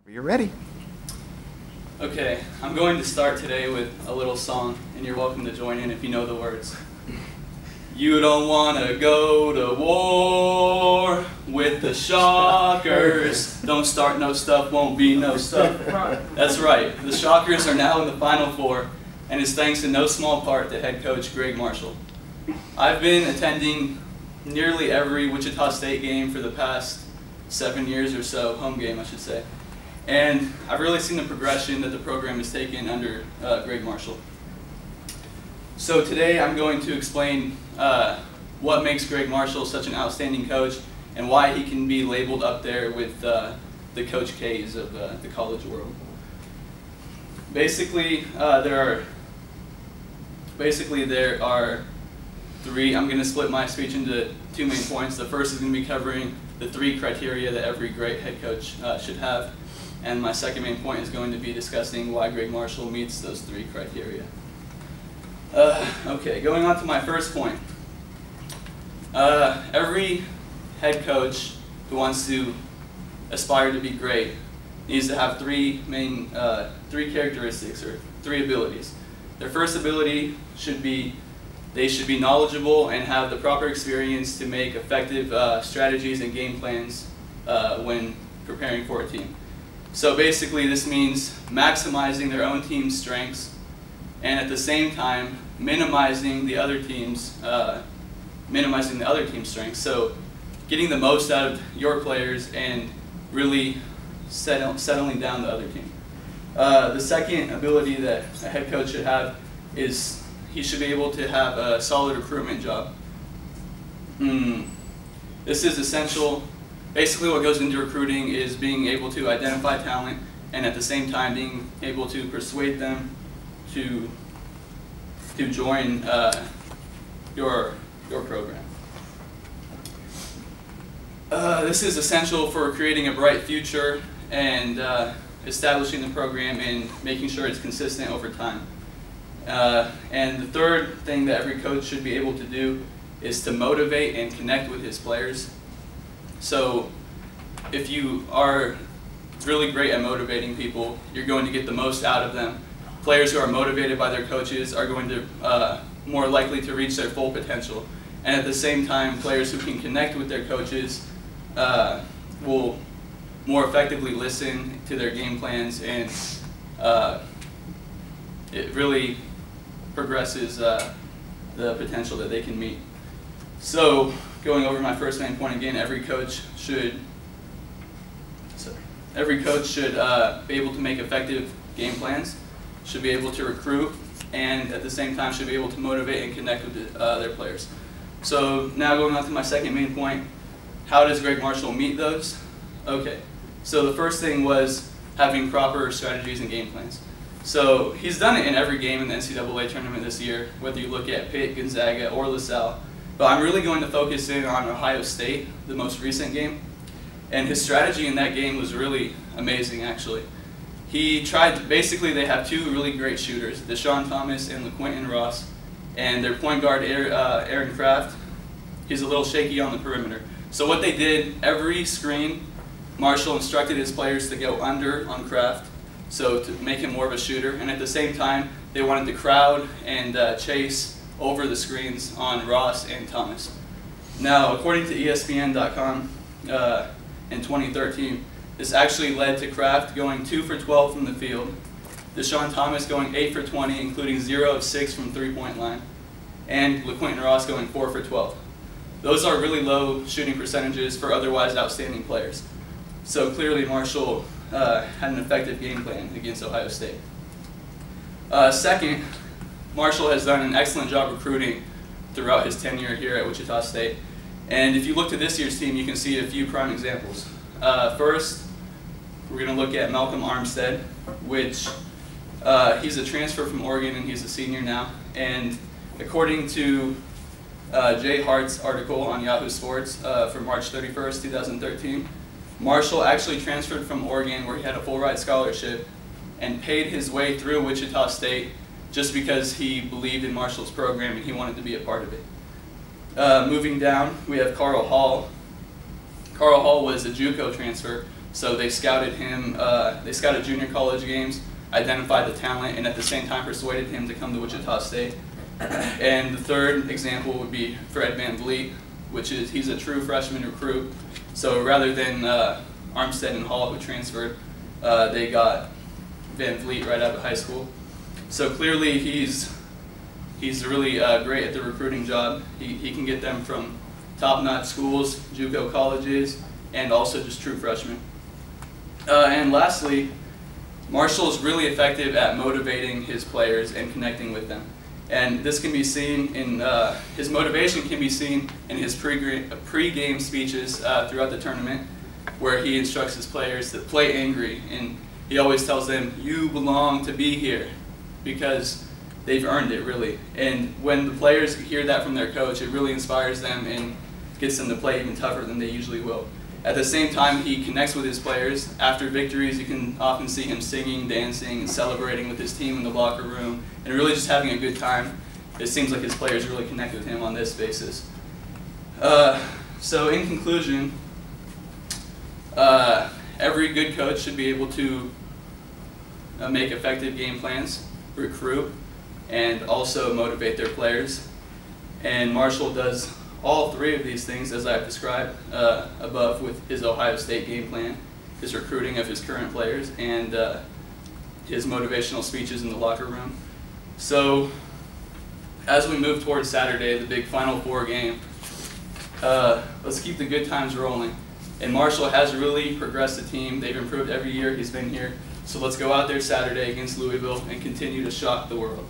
You're ready. Okay, I'm going to start today with a little song, and you're welcome to join in if you know the words. You don't want to go to war with the Shockers. Don't start no stuff, won't be no stuff. That's right, the Shockers are now in the Final Four, and it's thanks in no small part to head coach Greg Marshall. I've been attending nearly every Wichita State game for the past 7 years or so, home game I should say. And I've really seen the progression that the program has taken under Greg Marshall. So today I'm going to explain what makes Greg Marshall such an outstanding coach and why he can be labeled up there with the Coach K's of the college world. Basically, there are three. I'm going to split my speech into 2 main points. The first is going to be covering the 3 criteria that every great head coach should have. And my second main point is going to be discussing why Greg Marshall meets those 3 criteria. Okay, going on to my first point. Every head coach who wants to aspire to be great needs to have 3 characteristics or 3 abilities. Their first ability should be they should be knowledgeable and have the proper experience to make effective strategies and game plans when preparing for a team. So basically this means maximizing their own team's strengths and at the same time minimizing the other team's strengths. So getting the most out of your players and really settling down the other team. The second ability that a head coach should have is he should be able to have a solid recruitment job. This is essential. Basically what goes into recruiting is being able to identify talent and at the same time being able to persuade them to join your program. This is essential for creating a bright future and establishing the program and making sure it's consistent over time. And the third thing that every coach should be able to do is to motivate and connect with his players. So if you are really great at motivating people, you're going to get the most out of them. Players who are motivated by their coaches are going to more likely to reach their full potential. And at the same time, players who can connect with their coaches will more effectively listen to their game plans, and it really progresses the potential that they can meet. So, going over my first main point again, every coach should be able to make effective game plans, should be able to recruit, and at the same time should be able to motivate and connect with their players. So now going on to my second main point, how does Greg Marshall meet those? Okay, so the first thing was having proper strategies and game plans. So he's done it in every game in the NCAA tournament this year, whether you look at Pitt, Gonzaga, or LaSalle. But I'm really going to focus in on Ohio State, the most recent game. And his strategy in that game was really amazing, actually. He tried, basically they have 2 really great shooters, Deshaun Thomas and LaQuinton Ross. And their point guard, Aaron Kraft, he's a little shaky on the perimeter. So what they did, every screen, Marshall instructed his players to go under on Kraft, so to make him more of a shooter. And at the same time, they wanted to crowd and chase over the screens on Ross and Thomas. Now, according to ESPN.com, in 2013, this actually led to Kraft going 2 for 12 from the field, Deshaun Thomas going 8 for 20, including 0 of 6 from three-point line, and LaQuinton Ross going 4 for 12. Those are really low shooting percentages for otherwise outstanding players. So clearly Marshall had an effective game plan against Ohio State. Second, Marshall has done an excellent job recruiting throughout his tenure here at Wichita State. And if you look to this year's team, you can see a few prime examples. First, we're going to look at Malcolm Armstead, which he's a transfer from Oregon and he's a senior now. And according to Jay Hart's article on Yahoo Sports from March 31st, 2013, Marshall actually transferred from Oregon where he had a full ride scholarship and paid his way through Wichita State just because he believed in Marshall's program and he wanted to be a part of it. Moving down, we have Carl Hall. Carl Hall was a JUCO transfer, So they scouted him, they scouted junior college games, identified the talent, and at the same time persuaded him to come to Wichita State. And the third example would be Fred VanVleet, which is, he's a true freshman recruit. So rather than Armstead and Hall, who transferred, they got VanVleet right out of high school. So clearly he's really great at the recruiting job. He can get them from top-notch schools, JUCO colleges, and also just true freshmen. And lastly, Marshall is really effective at motivating his players and connecting with them. And this can be seen in, his motivation can be seen in his pre-game speeches throughout the tournament, where he instructs his players to play angry, and he always tells them, you belong to be here, because they've earned it, really. And when the players hear that from their coach, it really inspires them and gets them to play even tougher than they usually will. At the same time, he connects with his players. After victories, you can often see him singing, dancing, and celebrating with his team in the locker room, and really just having a good time. It seems like his players really connect with him on this basis. So in conclusion, every good coach should be able to make effective game plans, recruit, and also motivate their players. And Marshall does all three of these things as I've described above with his Ohio State game plan, his recruiting of his current players, and his motivational speeches in the locker room. So as we move towards Saturday, the big Final Four game, let's keep the good times rolling. And Marshall has really progressed the team. They've improved every year he's been here. So let's go out there Saturday against Louisville and continue to shock the world.